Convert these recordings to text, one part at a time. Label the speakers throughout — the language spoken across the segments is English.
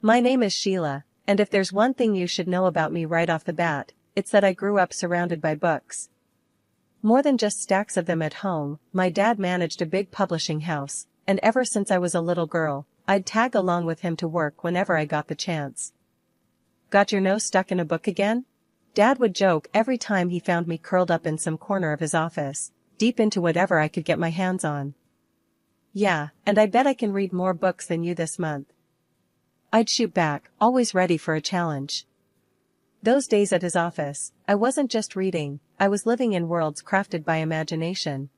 Speaker 1: My name is Sheila, and if there's one thing you should know about me right off the bat, it's that I grew up surrounded by books. More than just stacks of them at home, my dad managed a big publishing house, and ever since I was a little girl, I'd tag along with him to work whenever I got the chance. Got your nose stuck in a book again? Dad would joke every time he found me curled up in some corner of his office, deep into whatever I could get my hands on. Yeah, and I bet I can read more books than you this month. I'd shoot back, always ready for a challenge. Those days at his office, I wasn't just reading, I was living in worlds crafted by imagination.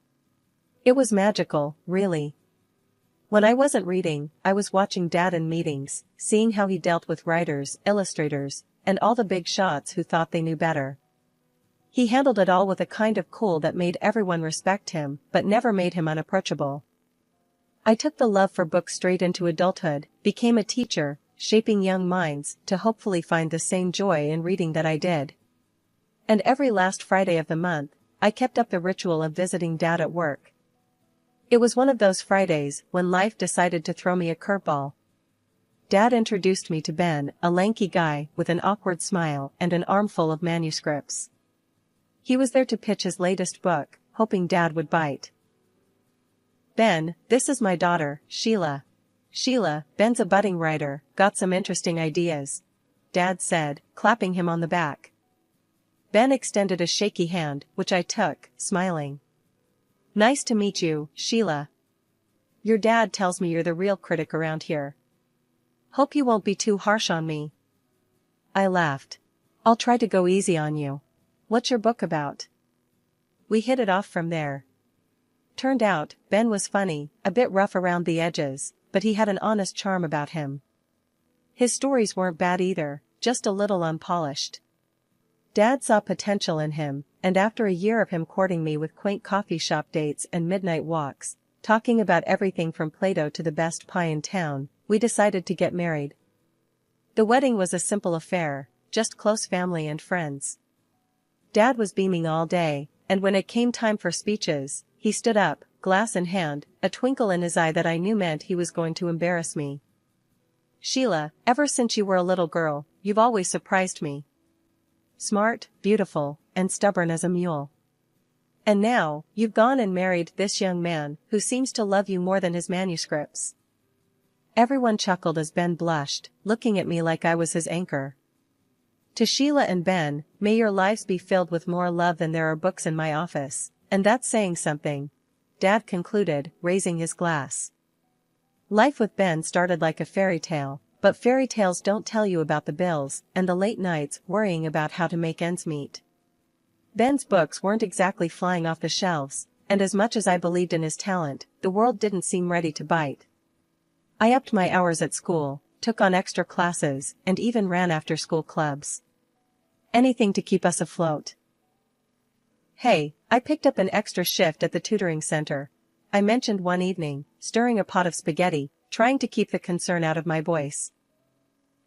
Speaker 1: It was magical, really. When I wasn't reading, I was watching Dad in meetings, seeing how he dealt with writers, illustrators, and all the big shots who thought they knew better. He handled it all with a kind of cool that made everyone respect him, but never made him unapproachable. I took the love for books straight into adulthood, became a teacher, shaping young minds to hopefully find the same joy in reading that I did. And every last Friday of the month, I kept up the ritual of visiting Dad at work. It was one of those Fridays when life decided to throw me a curveball. Dad introduced me to Ben, a lanky guy with an awkward smile and an armful of manuscripts. He was there to pitch his latest book, hoping Dad would bite. Ben, this is my daughter, Sheila. Sheila, Ben's a budding writer, got some interesting ideas, Dad said, clapping him on the back. Ben extended a shaky hand, which I took, smiling. Nice to meet you, Sheila. Your dad tells me you're the real critic around here. Hope you won't be too harsh on me. I laughed. I'll try to go easy on you. What's your book about? We hit it off from there. Turned out, Ben was funny, a bit rough around the edges, but he had an honest charm about him. His stories weren't bad either, just a little unpolished. Dad saw potential in him, and after a year of him courting me with quaint coffee shop dates and midnight walks, talking about everything from Play-Doh to the best pie in town, we decided to get married. The wedding was a simple affair, just close family and friends. Dad was beaming all day, and when it came time for speeches, he stood up, glass in hand, a twinkle in his eye that I knew meant he was going to embarrass me. Sheila, ever since you were a little girl, you've always surprised me. Smart, beautiful, and stubborn as a mule. And now, you've gone and married this young man who seems to love you more than his manuscripts. Everyone chuckled as Ben blushed, looking at me like I was his anchor. To Sheila and Ben, may your lives be filled with more love than there are books in my office, and that's saying something, Dad concluded, raising his glass. Life with Ben started like a fairy tale, but fairy tales don't tell you about the bills and the late nights worrying about how to make ends meet. Ben's books weren't exactly flying off the shelves, and as much as I believed in his talent, the world didn't seem ready to bite. I upped my hours at school, took on extra classes, and even ran after-school clubs. Anything to keep us afloat. Hey, I picked up an extra shift at the tutoring center, I mentioned one evening, stirring a pot of spaghetti, trying to keep the concern out of my voice.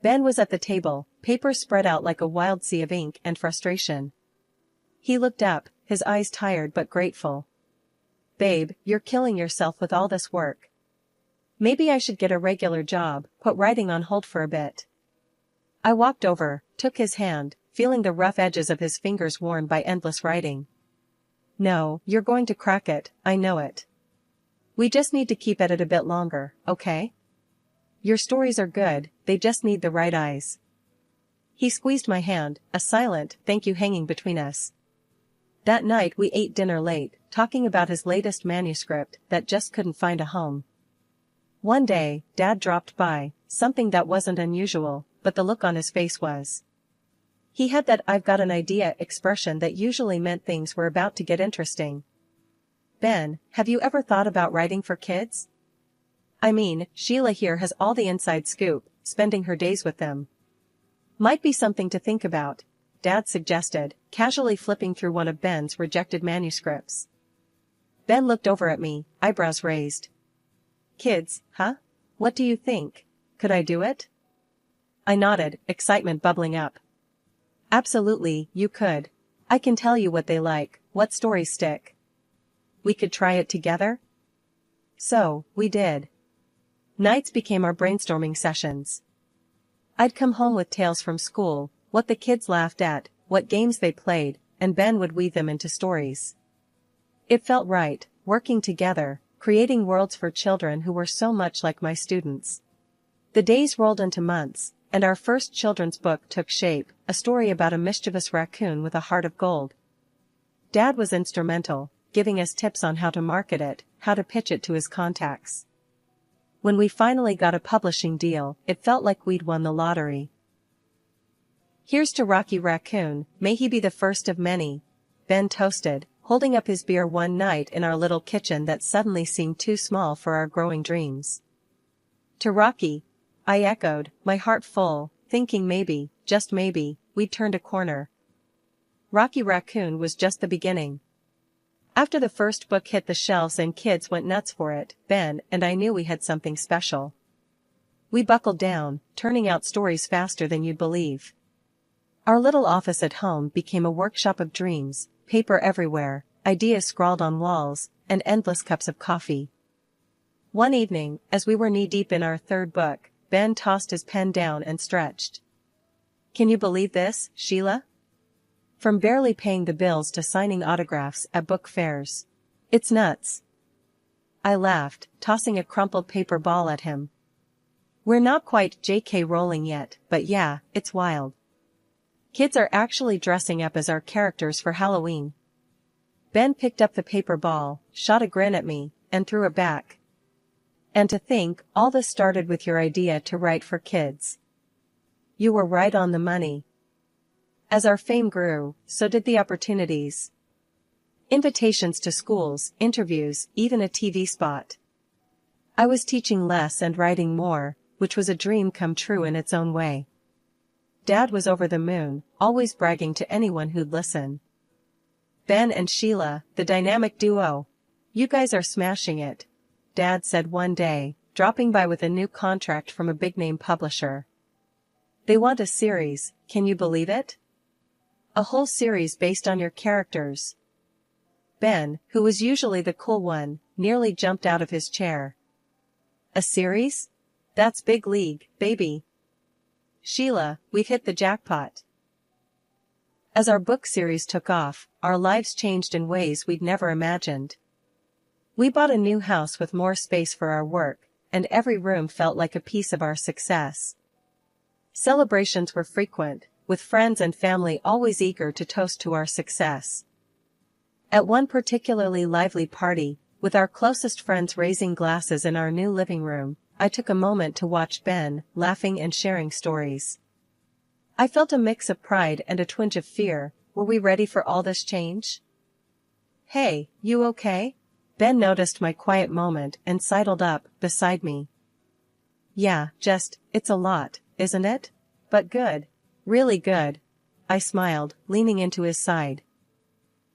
Speaker 1: Ben was at the table, papers spread out like a wild sea of ink and frustration. He looked up, his eyes tired but grateful. Babe, you're killing yourself with all this work. Maybe I should get a regular job, put writing on hold for a bit. I walked over, took his hand, feeling the rough edges of his fingers worn by endless writing. No, you're going to crack it, I know it. We just need to keep at it a bit longer, okay? Your stories are good, they just need the right eyes. He squeezed my hand, a silent thank you hanging between us. That night we ate dinner late, talking about his latest manuscript that just couldn't find a home. One day, Dad dropped by, something that wasn't unusual, but the look on his face was. He had that "I've got an idea" expression that usually meant things were about to get interesting. Ben, have you ever thought about writing for kids? I mean, Sheila here has all the inside scoop, spending her days with them. Might be something to think about, Dad suggested, casually flipping through one of Ben's rejected manuscripts. Ben looked over at me, eyebrows raised. Kids, huh? What do you think? Could I do it? I nodded, excitement bubbling up. Absolutely, you could. I can tell you what they like, what stories stick. We could try it together? So, we did. Nights became our brainstorming sessions. I'd come home with tales from school, what the kids laughed at, what games they played, and Ben would weave them into stories. It felt right, working together, creating worlds for children who were so much like my students. The days rolled into months, and our first children's book took shape, a story about a mischievous raccoon with a heart of gold. Dad was instrumental, giving us tips on how to market it, how to pitch it to his contacts. When we finally got a publishing deal, it felt like we'd won the lottery. "Here's to Rocky Raccoon, may he be the first of many," Ben toasted, holding up his beer one night in our little kitchen that suddenly seemed too small for our growing dreams. "To Rocky," I echoed, my heart full, thinking maybe, just maybe, we'd turned a corner. Rocky Raccoon was just the beginning. After the first book hit the shelves and kids went nuts for it, Ben and I knew we had something special. We buckled down, turning out stories faster than you'd believe. Our little office at home became a workshop of dreams, paper everywhere, ideas scrawled on walls, and endless cups of coffee. One evening, as we were knee-deep in our third book, Ben tossed his pen down and stretched. "Can you believe this, Sheila? From barely paying the bills to signing autographs at book fairs. It's nuts." I laughed, tossing a crumpled paper ball at him. "We're not quite J.K. Rowling yet, but yeah, it's wild. Kids are actually dressing up as our characters for Halloween." Ben picked up the paper ball, shot a grin at me, and threw it back. "And to think, all this started with your idea to write for kids. You were right on the money." As our fame grew, so did the opportunities. Invitations to schools, interviews, even a TV spot. I was teaching less and writing more, which was a dream come true in its own way. Dad was over the moon, always bragging to anyone who'd listen. "Ben and Sheila, the dynamic duo. You guys are smashing it," Dad said one day, dropping by with a new contract from a big-name publisher. "They want a series, can you believe it? A whole series based on your characters." Ben, who was usually the cool one, nearly jumped out of his chair. "A series? That's big league, baby. Sheila, we've hit the jackpot." As our book series took off, our lives changed in ways we'd never imagined. We bought a new house with more space for our work, and every room felt like a piece of our success. Celebrations were frequent, with friends and family always eager to toast to our success. At one particularly lively party, with our closest friends raising glasses in our new living room, I took a moment to watch Ben, laughing and sharing stories. I felt a mix of pride and a twinge of fear. Were we ready for all this change? "Hey, you okay?" Ben noticed my quiet moment and sidled up beside me. "Yeah, it's a lot, isn't it? But good. Really good." I smiled, leaning into his side.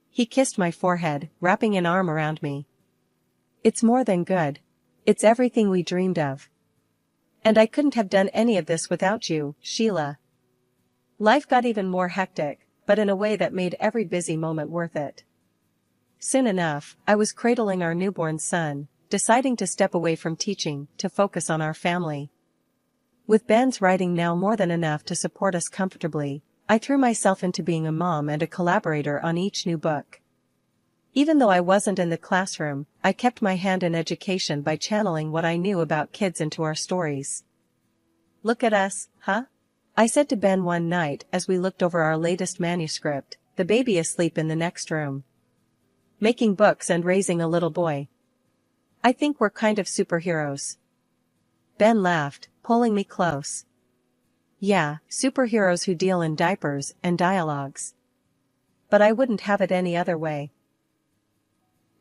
Speaker 1: He kissed my forehead, wrapping an arm around me. "It's more than good. It's everything we dreamed of. And I couldn't have done any of this without you, Sheila." Life got even more hectic, but in a way that made every busy moment worth it. Soon enough, I was cradling our newborn son, deciding to step away from teaching to focus on our family. With Ben's writing now more than enough to support us comfortably, I threw myself into being a mom and a collaborator on each new book. Even though I wasn't in the classroom, I kept my hand in education by channeling what I knew about kids into our stories. "Look at us, huh?" I said to Ben one night as we looked over our latest manuscript, the baby asleep in the next room. "Making books and raising a little boy. I think we're kind of superheroes." Ben laughed, pulling me close. "Yeah, superheroes who deal in diapers and dialogues. But I wouldn't have it any other way."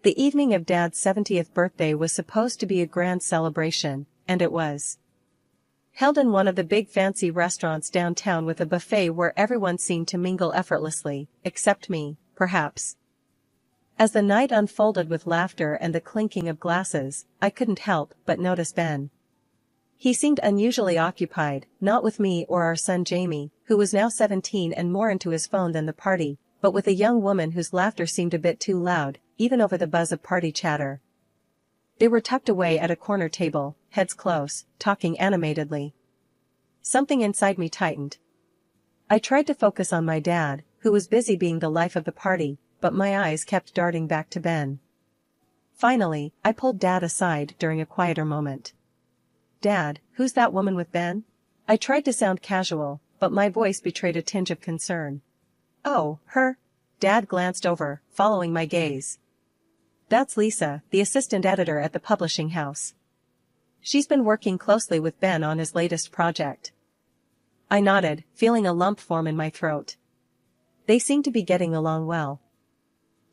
Speaker 1: The evening of Dad's 70th birthday was supposed to be a grand celebration, and it was. Held in one of the big fancy restaurants downtown with a buffet where everyone seemed to mingle effortlessly, except me, perhaps. As the night unfolded with laughter and the clinking of glasses, I couldn't help but notice Ben. He seemed unusually occupied, not with me or our son Jamie, who was now 17 and more into his phone than the party, but with a young woman whose laughter seemed a bit too loud, even over the buzz of party chatter. They were tucked away at a corner table, heads close, talking animatedly. Something inside me tightened. I tried to focus on my dad, who was busy being the life of the party, but my eyes kept darting back to Ben. Finally, I pulled Dad aside during a quieter moment. "Dad, who's that woman with Ben?" I tried to sound casual, but my voice betrayed a tinge of concern. "Oh, her?" Dad glanced over, following my gaze. "That's Lisa, the assistant editor at the publishing house. She's been working closely with Ben on his latest project." I nodded, feeling a lump form in my throat. They seemed to be getting along well.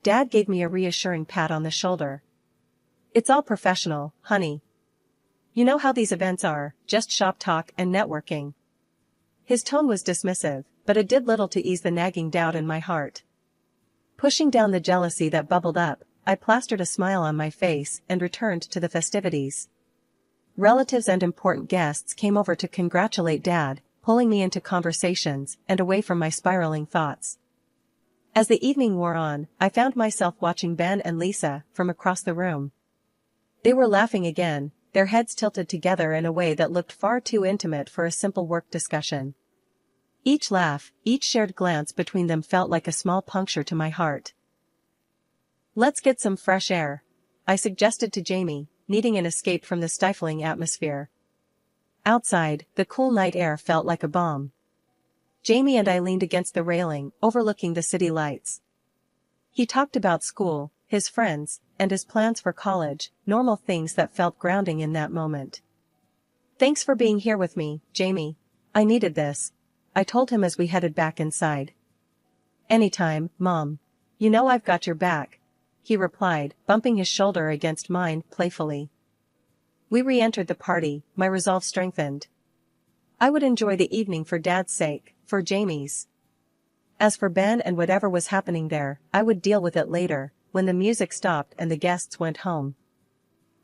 Speaker 1: Dad gave me a reassuring pat on the shoulder. "It's all professional, honey. You know how these events are, just shop talk and networking." His tone was dismissive, but it did little to ease the nagging doubt in my heart. Pushing down the jealousy that bubbled up, I plastered a smile on my face and returned to the festivities. Relatives and important guests came over to congratulate Dad, pulling me into conversations and away from my spiraling thoughts. As the evening wore on, I found myself watching Ben and Lisa from across the room. They were laughing again, their heads tilted together in a way that looked far too intimate for a simple work discussion. Each laugh, each shared glance between them felt like a small puncture to my heart. "Let's get some fresh air," I suggested to Jamie, needing an escape from the stifling atmosphere. Outside, the cool night air felt like a balm. Jamie and I leaned against the railing, overlooking the city lights. He talked about school, his friends, and his plans for college, normal things that felt grounding in that moment. "Thanks for being here with me, Jamie. I needed this," I told him as we headed back inside. "Anytime, Mom. You know I've got your back," he replied, bumping his shoulder against mine playfully. We re-entered the party, my resolve strengthened. I would enjoy the evening for Dad's sake, for Jamie's. As for Ben and whatever was happening there, I would deal with it later, when the music stopped and the guests went home.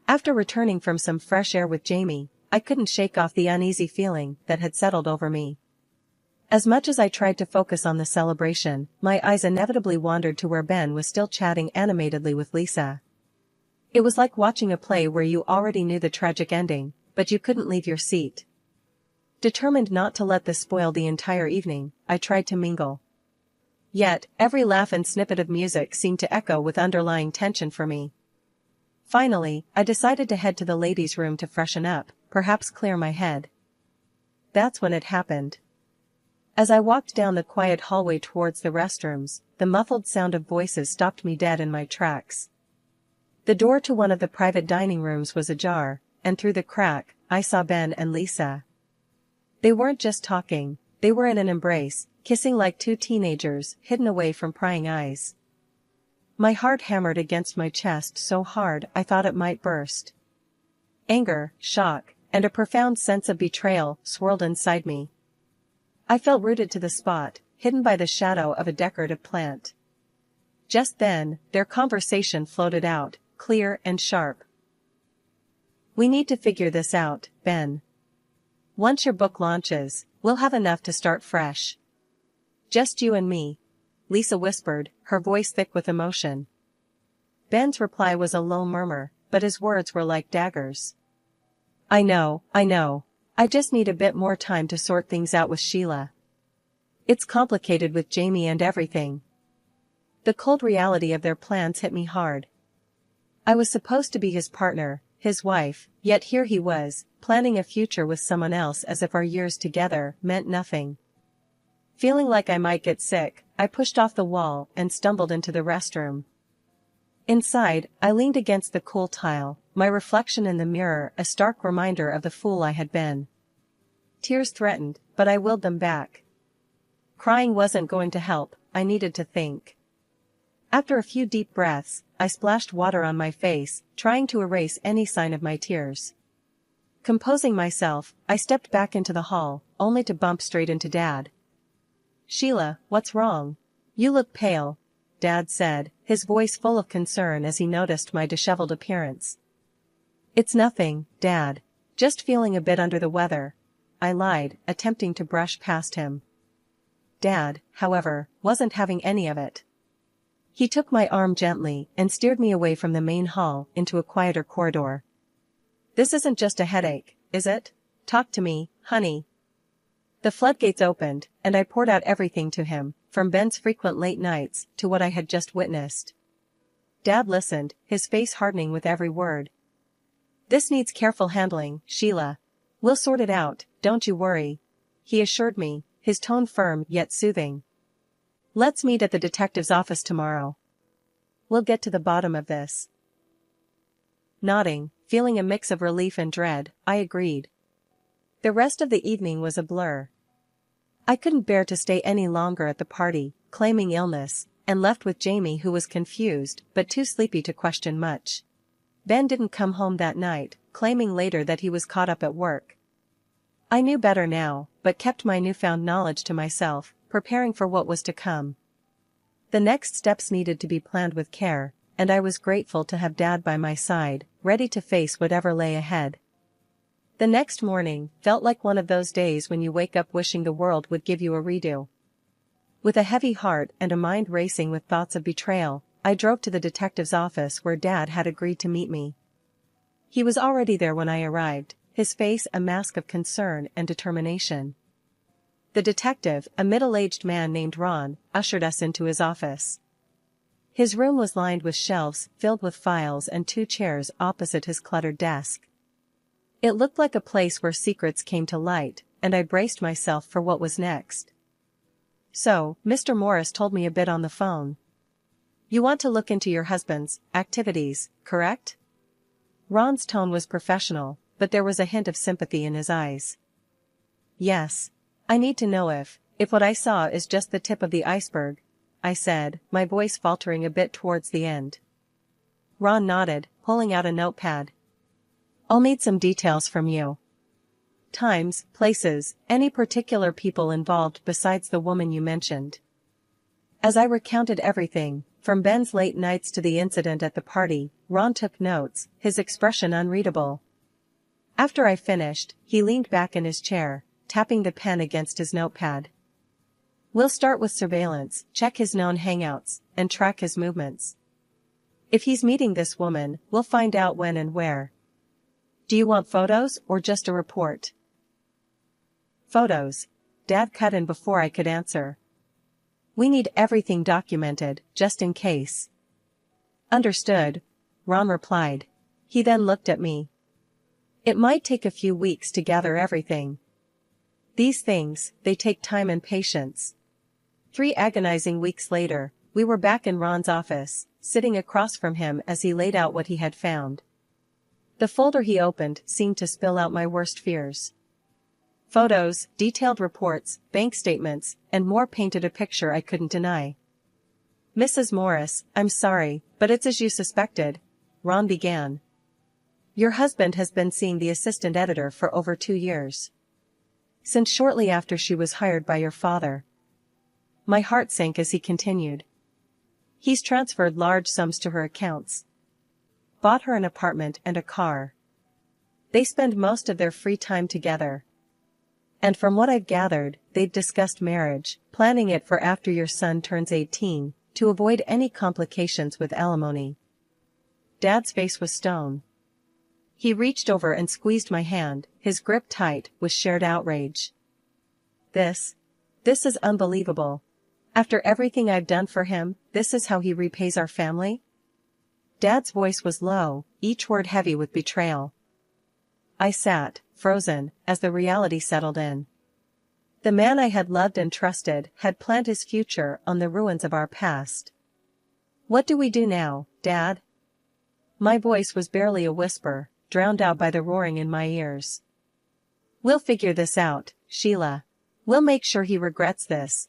Speaker 1: After returning from some fresh air with Jamie, I couldn't shake off the uneasy feeling that had settled over me. As much as I tried to focus on the celebration, my eyes inevitably wandered to where Ben was still chatting animatedly with Lisa. It was like watching a play where you already knew the tragic ending, but you couldn't leave your seat. Determined not to let this spoil the entire evening, I tried to mingle. Yet, every laugh and snippet of music seemed to echo with underlying tension for me. Finally, I decided to head to the ladies' room to freshen up, perhaps clear my head. That's when it happened. As I walked down the quiet hallway towards the restrooms, the muffled sound of voices stopped me dead in my tracks. The door to one of the private dining rooms was ajar, and through the crack, I saw Ben and Lisa. They weren't just talking, they were in an embrace, kissing like two teenagers, hidden away from prying eyes. My heart hammered against my chest so hard I thought it might burst. Anger, shock, and a profound sense of betrayal swirled inside me. I felt rooted to the spot, hidden by the shadow of a decorative plant. Just then, their conversation floated out, clear and sharp. "We need to figure this out, Ben. Once your book launches, we'll have enough to start fresh." "Just you and me," Lisa whispered, her voice thick with emotion. Ben's reply was a low murmur, but his words were like daggers. I know. I just need a bit more time to sort things out with Sheila. It's complicated with Jamie and everything." The cold reality of their plans hit me hard. I was supposed to be his partner, his wife, yet here he was, planning a future with someone else as if our years together meant nothing. Feeling like I might get sick, I pushed off the wall and stumbled into the restroom. Inside, I leaned against the cool tile, my reflection in the mirror a stark reminder of the fool I had been. Tears threatened, but I willed them back. Crying wasn't going to help, I needed to think. After a few deep breaths, I splashed water on my face, trying to erase any sign of my tears. Composing myself, I stepped back into the hall, only to bump straight into Dad. "Sheila, what's wrong? You look pale," Dad said, his voice full of concern as he noticed my disheveled appearance. "It's nothing, Dad. Just feeling a bit under the weather," I lied, attempting to brush past him. Dad, however, wasn't having any of it. He took my arm gently and steered me away from the main hall into a quieter corridor. "This isn't just a headache, is it? Talk to me, honey." The floodgates opened, and I poured out everything to him, from Ben's frequent late nights to what I had just witnessed. Dad listened, his face hardening with every word. "This needs careful handling, Sheila. We'll sort it out, don't you worry," he assured me, his tone firm yet soothing. "Let's meet at the detective's office tomorrow. We'll get to the bottom of this." Nodding, feeling a mix of relief and dread, I agreed. The rest of the evening was a blur. I couldn't bear to stay any longer at the party, claiming illness, and left with Jamie, who was confused but too sleepy to question much. Ben didn't come home that night, claiming later that he was caught up at work. I knew better now, but kept my newfound knowledge to myself, preparing for what was to come. The next steps needed to be planned with care, and I was grateful to have Dad by my side, ready to face whatever lay ahead. The next morning felt like one of those days when you wake up wishing the world would give you a redo. With a heavy heart and a mind racing with thoughts of betrayal, I drove to the detective's office where Dad had agreed to meet me. He was already there when I arrived, his face a mask of concern and determination. The detective, a middle-aged man named Ron, ushered us into his office. His room was lined with shelves filled with files and 2 chairs opposite his cluttered desk. It looked like a place where secrets came to light, and I braced myself for what was next. "So, Mr. Morris told me a bit on the phone. You want to look into your husband's activities, correct?" Ron's tone was professional, but there was a hint of sympathy in his eyes. "Yes. I need to know if what I saw is just the tip of the iceberg," I said, my voice faltering a bit towards the end. Ron nodded, pulling out a notepad. "I'll need some details from you. Times, places, any particular people involved besides the woman you mentioned." As I recounted everything, from Ben's late nights to the incident at the party, Ron took notes, his expression unreadable. After I finished, he leaned back in his chair, tapping the pen against his notepad. "We'll start with surveillance, check his known hangouts, and track his movements. If he's meeting this woman, we'll find out when and where. Do you want photos or just a report?" "Photos," Dad cut in before I could answer. "We need everything documented, just in case." "Understood," Ron replied. He then looked at me. "It might take a few weeks to gather everything. These things, they take time and patience." 3 agonizing weeks later, we were back in Ron's office, sitting across from him as he laid out what he had found. The folder he opened seemed to spill out my worst fears. Photos, detailed reports, bank statements, and more painted a picture I couldn't deny. "Mrs. Morris, I'm sorry, but it's as you suspected," Ron began. "Your husband has been seeing the assistant editor for over 2 years. Since shortly after she was hired by your father." My heart sank as he continued. "He's transferred large sums to her accounts. Bought her an apartment and a car. They spend most of their free time together. And from what I've gathered, they've discussed marriage, planning it for after your son turns 18, to avoid any complications with alimony." Dad's face was stone. He reached over and squeezed my hand, his grip tight with shared outrage. This is unbelievable. After everything I've done for him, this is how he repays our family?" Dad's voice was low, each word heavy with betrayal. I sat, frozen, as the reality settled in. The man I had loved and trusted had planned his future on the ruins of our past. "What do we do now, Dad?" My voice was barely a whisper, drowned out by the roaring in my ears. "We'll figure this out, Sheila. We'll make sure he regrets this,"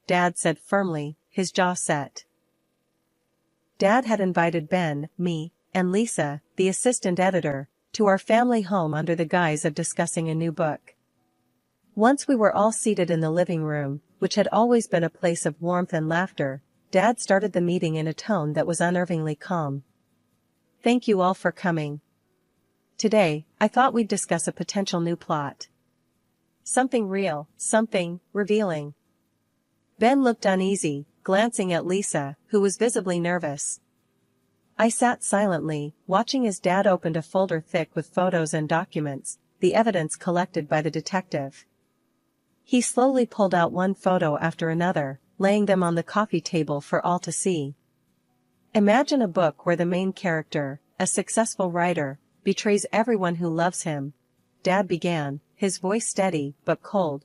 Speaker 1: Dad said firmly, his jaw set. Dad had invited Ben, me, and Lisa, the assistant editor, to our family home under the guise of discussing a new book. Once we were all seated in the living room, which had always been a place of warmth and laughter, Dad started the meeting in a tone that was unnervingly calm. "Thank you all for coming. Today, I thought we'd discuss a potential new plot. Something real, something revealing." Ben looked uneasy, glancing at Lisa, who was visibly nervous. I sat silently, watching as Dad opened a folder thick with photos and documents, the evidence collected by the detective. He slowly pulled out one photo after another, laying them on the coffee table for all to see. Imagine a book where the main character, a successful writer, betrays everyone who loves him. Dad began, his voice steady but cold.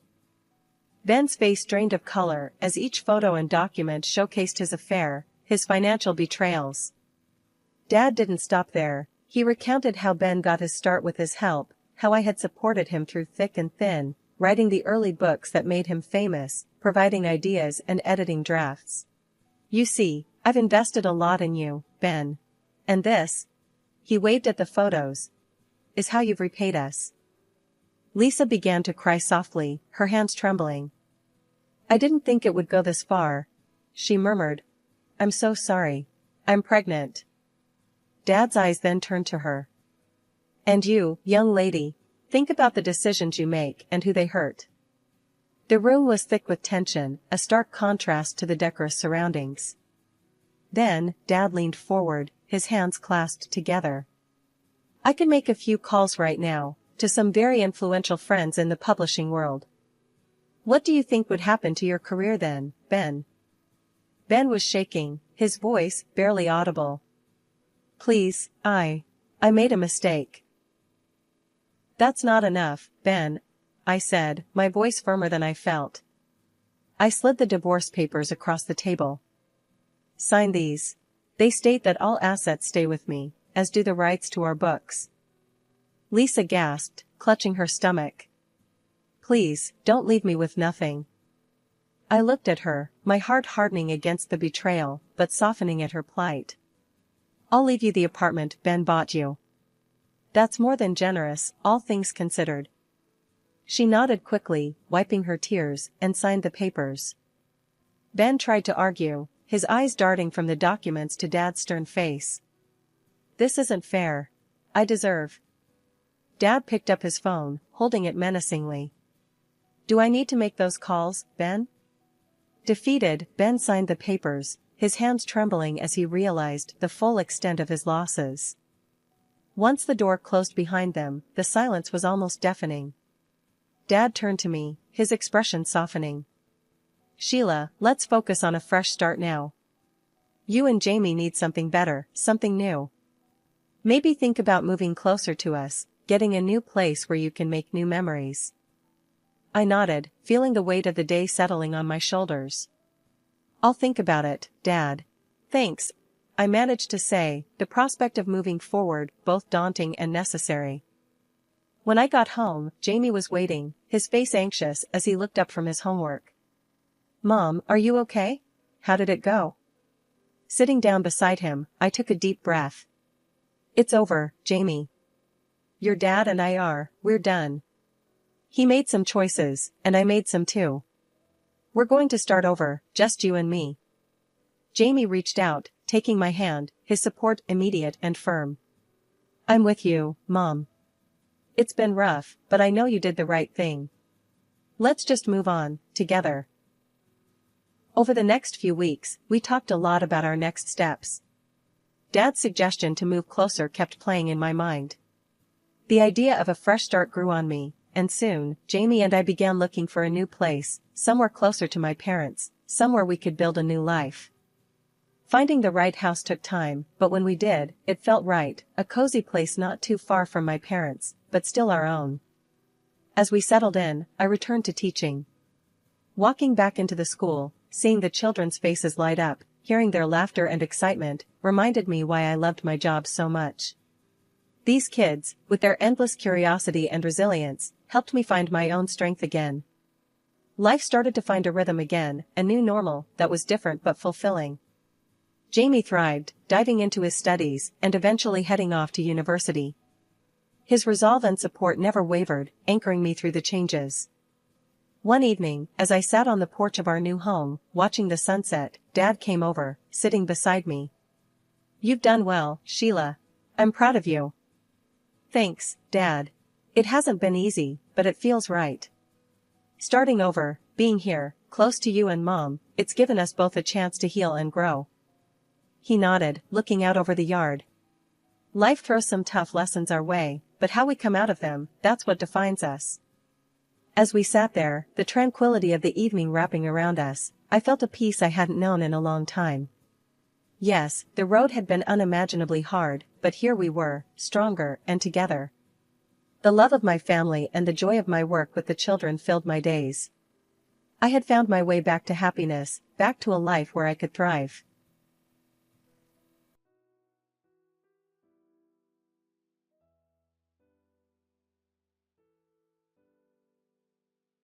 Speaker 1: Ben's face drained of color as each photo and document showcased his affair, his financial betrayals. Dad didn't stop there. He recounted how Ben got his start with his help, how I had supported him through thick and thin, writing the early books that made him famous, providing ideas and editing drafts. You see, I've invested a lot in you, Ben. And this, he waved at the photos, is how you've repaid us. Lisa began to cry softly, her hands trembling. I didn't think it would go this far, she murmured. I'm so sorry. I'm pregnant. Dad's eyes then turned to her. And you, young lady, think about the decisions you make and who they hurt. The room was thick with tension, a stark contrast to the decorous surroundings. Then, Dad leaned forward, his hands clasped together. I can make a few calls right now, to some very influential friends in the publishing world. What do you think would happen to your career then, Ben? Ben was shaking, his voice barely audible. Please, I made a mistake. That's not enough, Ben, I said, my voice firmer than I felt. I slid the divorce papers across the table. Sign these. They state that all assets stay with me, as do the rights to our books. Lisa gasped, clutching her stomach. Please, don't leave me with nothing. I looked at her, my heart hardening against the betrayal, but softening at her plight. I'll leave you the apartment Ben bought you. That's more than generous, all things considered. She nodded quickly, wiping her tears, and signed the papers. Ben tried to argue, his eyes darting from the documents to Dad's stern face. This isn't fair. I deserve. Dad picked up his phone, holding it menacingly. Do I need to make those calls, Ben? Defeated, Ben signed the papers, his hands trembling as he realized the full extent of his losses. Once the door closed behind them, the silence was almost deafening. Dad turned to me, his expression softening. Sheila, let's focus on a fresh start now. You and Jamie need something better, something new. Maybe think about moving closer to us, getting a new place where you can make new memories. I nodded, feeling the weight of the day settling on my shoulders. I'll think about it, Dad. Thanks, I managed to say, the prospect of moving forward both daunting and necessary. When I got home, Jamie was waiting, his face anxious as he looked up from his homework. Mom, are you okay? How did it go? Sitting down beside him, I took a deep breath. It's over, Jamie. Your dad and we're done. He made some choices, and I made some too. We're going to start over, just you and me. Jamie reached out, taking my hand, his support immediate and firm. I'm with you, Mom. It's been rough, but I know you did the right thing. Let's just move on, together. Over the next few weeks, we talked a lot about our next steps. Dad's suggestion to move closer kept playing in my mind. The idea of a fresh start grew on me, and soon, Jamie and I began looking for a new place, somewhere closer to my parents, somewhere we could build a new life. Finding the right house took time, but when we did, it felt right, a cozy place not too far from my parents, but still our own. As we settled in, I returned to teaching. Walking back into the school, seeing the children's faces light up, hearing their laughter and excitement, reminded me why I loved my job so much. These kids, with their endless curiosity and resilience, helped me find my own strength again. Life started to find a rhythm again, a new normal that was different but fulfilling. Jamie thrived, diving into his studies and eventually heading off to university. His resolve and support never wavered, anchoring me through the changes. One evening, as I sat on the porch of our new home, watching the sunset, Dad came over, sitting beside me. You've done well, Sheila. I'm proud of you. Thanks, Dad. It hasn't been easy, but it feels right. Starting over, being here, close to you and Mom, it's given us both a chance to heal and grow. He nodded, looking out over the yard. Life throws some tough lessons our way, but how we come out of them, that's what defines us. As we sat there, the tranquility of the evening wrapping around us, I felt a peace I hadn't known in a long time. Yes, the road had been unimaginably hard, but here we were, stronger and together. The love of my family and the joy of my work with the children filled my days. I had found my way back to happiness, back to a life where I could thrive.